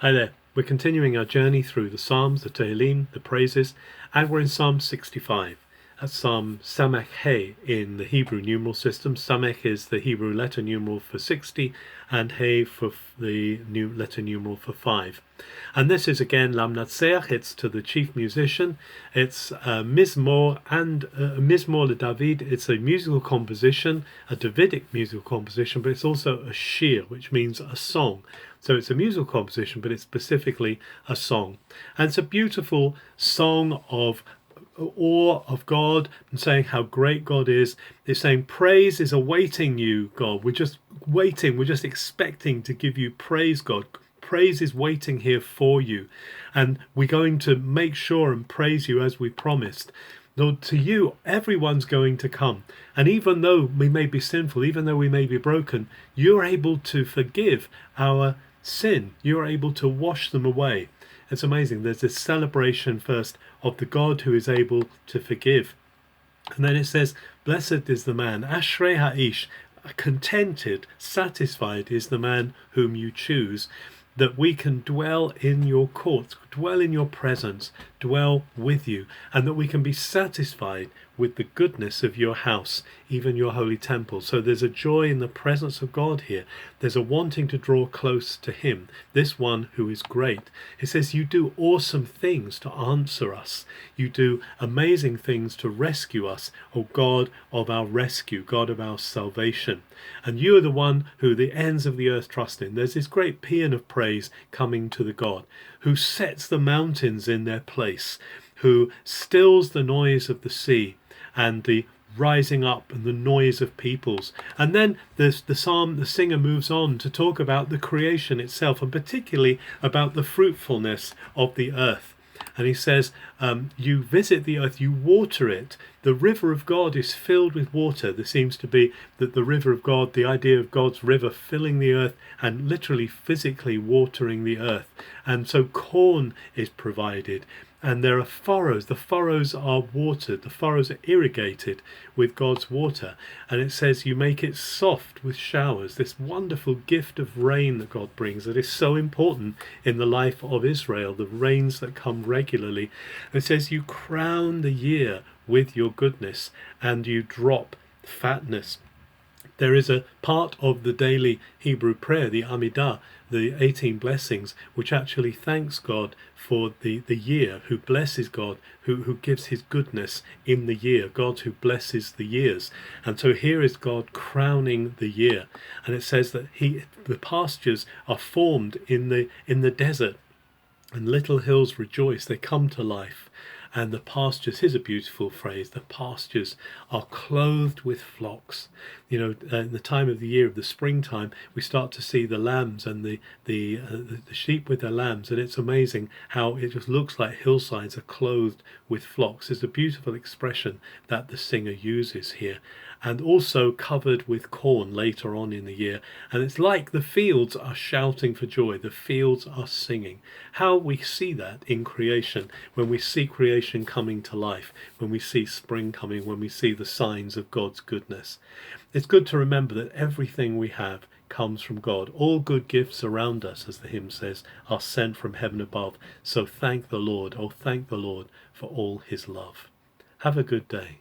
Hi there. We're continuing our journey through the Psalms, the Tehillim, the praises, and we're in Psalm 65. That's Psalm Samech He in the Hebrew numeral system. Samech is the Hebrew letter numeral for 60, and He for the new letter numeral for 5. And this is again Lamnatseach. It's to the chief musician. It's Mizmor and Mizmor le David. It's a musical composition, a Davidic musical composition, but it's also a shir, which means a song. So it's a musical composition, but it's specifically a song. And it's a beautiful song of awe of God and saying how great God is. It's saying praise is awaiting you, God. We're just waiting. We're just expecting to give you praise, God. Praise is waiting here for you. And we're going to make sure and praise you as we promised. Lord, to you, everyone's going to come. And even though we may be sinful, even though we may be broken, you're able to forgive our sin. You're able to wash them away. It's amazing. There's this celebration first of the God who is able to forgive. And then it says, blessed is the man, Ashrei Ha'ish, contented, satisfied is the man whom you choose, that we can dwell in your courts, dwell in your presence, dwell with you, and that we can be satisfied with the goodness of your house, even your holy temple. So there's a joy in the presence of God here. There's a wanting to draw close to him, this one who is great. It says you do awesome things to answer us. You do amazing things to rescue us, O God of our rescue, God of our salvation. And you are the one who the ends of the earth trust in. There's this great paean of praise coming to the God who sets the mountains in their place, who stills the noise of the sea and the rising up and the noise of peoples. And then the singer moves on to talk about the creation itself, and particularly about the fruitfulness of the earth. And he says, you visit the earth, you water it. The river of God is filled with water. There seems to be that the river of God, the idea of God's river filling the earth and literally physically watering the earth. And so corn is provided. And there are furrows. The furrows are watered. The furrows are irrigated with God's water. And it says you make it soft with showers. This wonderful gift of rain that God brings that is so important in the life of Israel, the rains that come regularly. It says you crown the year with your goodness and you drop fatness. There is a part of the daily Hebrew prayer, the Amidah, the 18 blessings, which actually thanks God for the year, who blesses God, who gives his goodness in the year, God who blesses the years. And so here is God crowning the year. And it says that the pastures are formed in the desert, and little hills rejoice, they come to life. And the pastures, here's a beautiful phrase, the pastures are clothed with flocks. You know, in the time of the year of the springtime, we start to see the lambs and the sheep with their lambs, and it's amazing how it just looks like hillsides are clothed with flocks. It's a beautiful expression that the singer uses here. And also covered with corn later on in the year. And it's like the fields are shouting for joy. The fields are singing. How we see that in creation, when we see creation coming to life, when we see spring coming, when we see the signs of God's goodness. It's good to remember that everything we have comes from God. All good gifts around us, as the hymn says, are sent from heaven above. So thank the Lord, oh thank the Lord for all his love. Have a good day.